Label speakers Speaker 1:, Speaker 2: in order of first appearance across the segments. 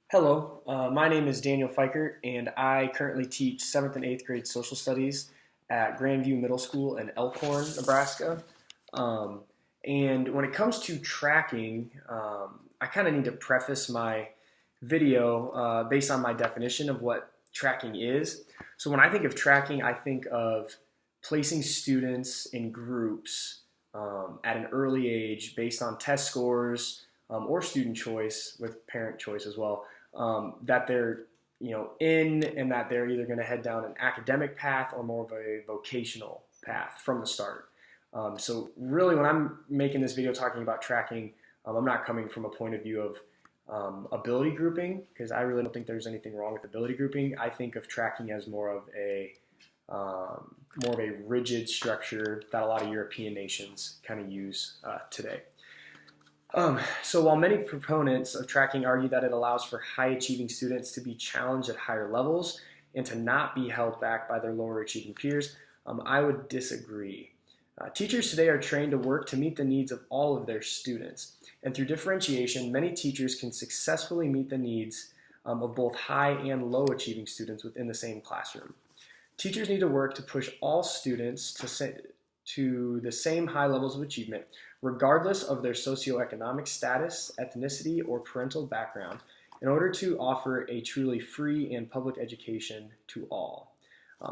Speaker 1: Hello, my name is Daniel Fikert, and I currently teach 7th and 8th grade social studies at Grandview Middle School in Elkhorn, Nebraska. Um, and when it comes to tracking, I kind of need to preface my video based on my definition of what tracking is. So when I think of tracking, I think of placing students in groups at an early age based on test scores or student choice with parent choice as well that they're in and that they're either going to head down an academic path or more of a vocational path from the start. So really when I'm making this video talking about tracking, I'm not coming from a point of view of ability grouping, because I really don't think there's anything wrong with ability grouping. I think of tracking as more of a rigid structure that a lot of European nations kind of use today. So while many proponents of tracking argue that it allows for high achieving students to be challenged at higher levels and to not be held back by their lower achieving peers, I would disagree. Teachers today are trained to work to meet the needs of all of their students. And through differentiation, many teachers can successfully meet the needs of both high and low achieving students within the same classroom. Teachers need to work to push all students to the same high levels of achievement, regardless of their socioeconomic status, ethnicity, or parental background, in order to offer a truly free and public education to all.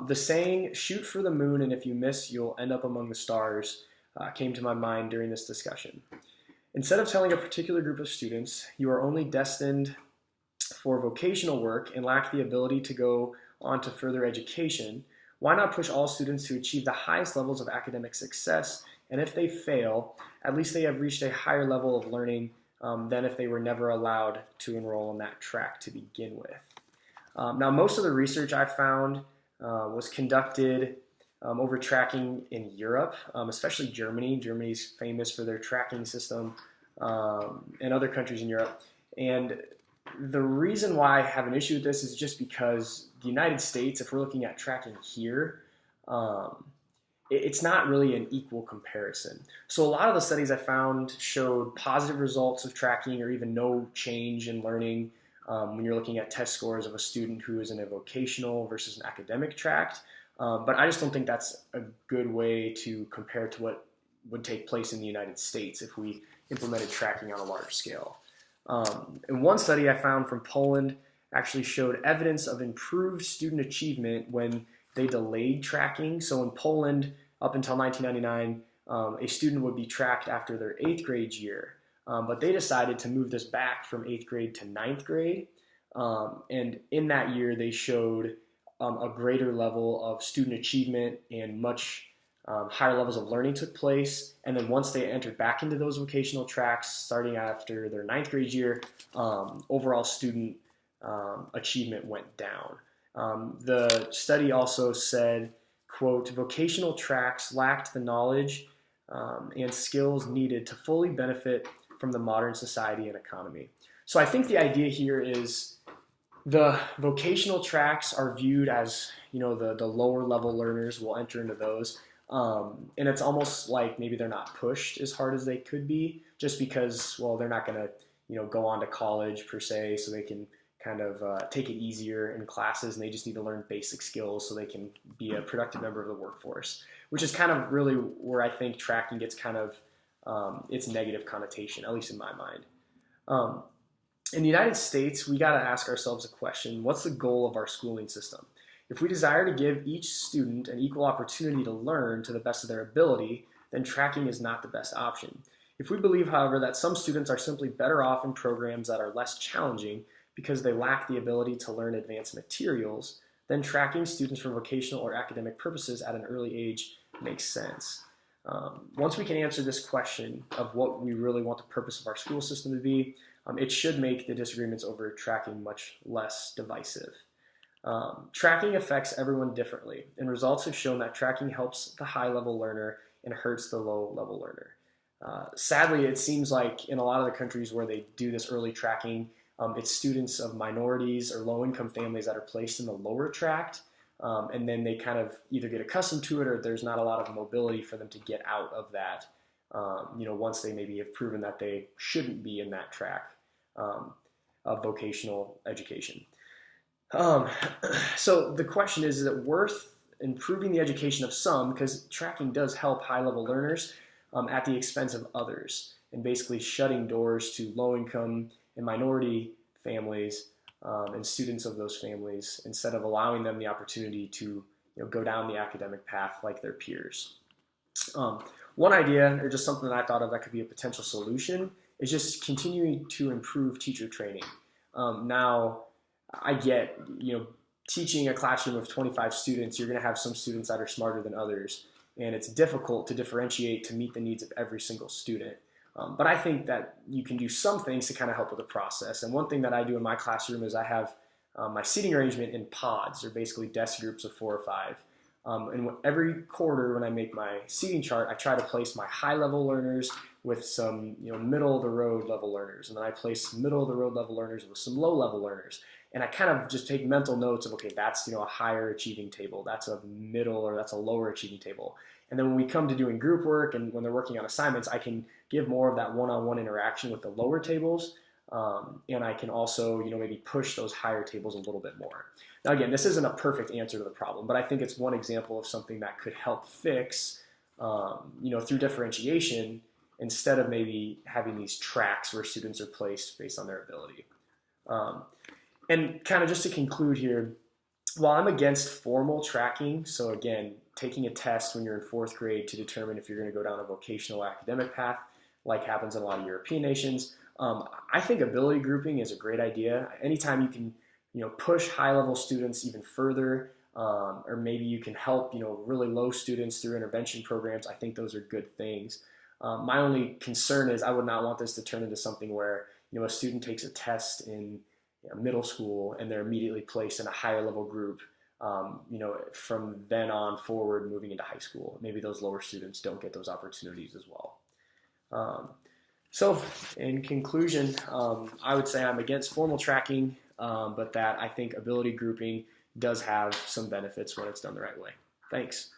Speaker 1: The saying, shoot for the moon and if you miss, you'll end up among the stars, came to my mind during this discussion. Instead of telling a particular group of students, you are only destined for vocational work and lack the ability to go on to further education, why not push all students to achieve the highest levels of academic success? And if they fail, at least they have reached a higher level of learning than if they were never allowed to enroll in that track to begin with. Now, most of the research I found was conducted over tracking in Europe, especially Germany. Germany is famous for their tracking system, and other countries in Europe. And the reason why I have an issue with this is just because the United States, if we're looking at tracking here, it's not really an equal comparison. So a lot of the studies I found showed positive results of tracking or even no change in learning when you're looking at test scores of a student who is in a vocational versus an academic track. But I just don't think that's a good way to compare to what would take place in the United States if we implemented tracking on a large scale. And one study I found from Poland actually showed evidence of improved student achievement when they delayed tracking. So in Poland, up until 1999, a student would be tracked after their 8th grade year. But they decided to move this back from 8th grade to 9th grade. And in that year, they showed a greater level of student achievement and much higher levels of learning took place. And then once they entered back into those vocational tracks, starting after their 9th grade year, overall student achievement went down. The study also said, quote, vocational tracks lacked the knowledge and skills needed to fully benefit from the modern society and economy. So I think the idea here is the vocational tracks are viewed as, the lower level learners will enter into those. And it's almost like maybe they're not pushed as hard as they could be just because, well, they're not going to, go on to college per se, so they can kind of take it easier in classes, and they just need to learn basic skills so they can be a productive member of the workforce, which is kind of really where I think tracking gets kind of its negative connotation, at least in my mind. In the United States, we got to ask ourselves a question: what's the goal of our schooling system? If we desire to give each student an equal opportunity to learn to the best of their ability, then tracking is not the best option. If we believe, however, that some students are simply better off in programs that are less challenging because they lack the ability to learn advanced materials, then tracking students for vocational or academic purposes at an early age makes sense. Once we can answer this question of what we really want the purpose of our school system to be, it should make the disagreements over tracking much less divisive. Tracking affects everyone differently, and results have shown that tracking helps the high-level learner and hurts the low-level learner. Sadly, it seems like in a lot of the countries where they do this early tracking, it's students of minorities or low-income families that are placed in the lower tract, and then they kind of either get accustomed to it or there's not a lot of mobility for them to get out of that, once they maybe have proven that they shouldn't be in that track. of vocational education. So the question is it worth improving the education of some, because tracking does help high-level learners at the expense of others, and basically shutting doors to low-income and minority families and students of those families, instead of allowing them the opportunity to go down the academic path like their peers. One idea, or just something that I thought of that could be a potential solution, is just continuing to improve teacher training. Now, I get, teaching a classroom of 25 students, you're going to have some students that are smarter than others, and it's difficult to differentiate to meet the needs of every single student. But I think that you can do some things to kind of help with the process. And one thing that I do in my classroom is I have my seating arrangement in pods, or basically desk groups of 4 or 5. And every quarter when I make my seating chart, I try to place my high-level learners with some middle-of-the-road level learners. And then I place middle-of-the-road level learners with some low-level learners. And I kind of just take mental notes of, okay, that's a higher achieving table, that's a middle, or that's a lower achieving table. And then when we come to doing group work and when they're working on assignments, I can give more of that one-on-one interaction with the lower tables. And I can also, maybe push those higher tables a little bit more. Now, again, this isn't a perfect answer to the problem, but I think it's one example of something that could help fix, through differentiation, instead of maybe having these tracks where students are placed based on their ability. And kind of just to conclude here, while I'm against formal tracking, so again, taking a test when you're in 4th grade to determine if you're going to go down a vocational academic path, like happens in a lot of European nations, I think ability grouping is a great idea. Anytime you can, push high-level students even further, or maybe you can help, really low students through intervention programs, I think those are good things. My only concern is I would not want this to turn into something where, a student takes a test in middle school and they're immediately placed in a higher level group, from then on forward moving into high school. Maybe those lower students don't get those opportunities as well. So in conclusion, I would say I'm against formal tracking, but that I think ability grouping does have some benefits when it's done the right way. Thanks.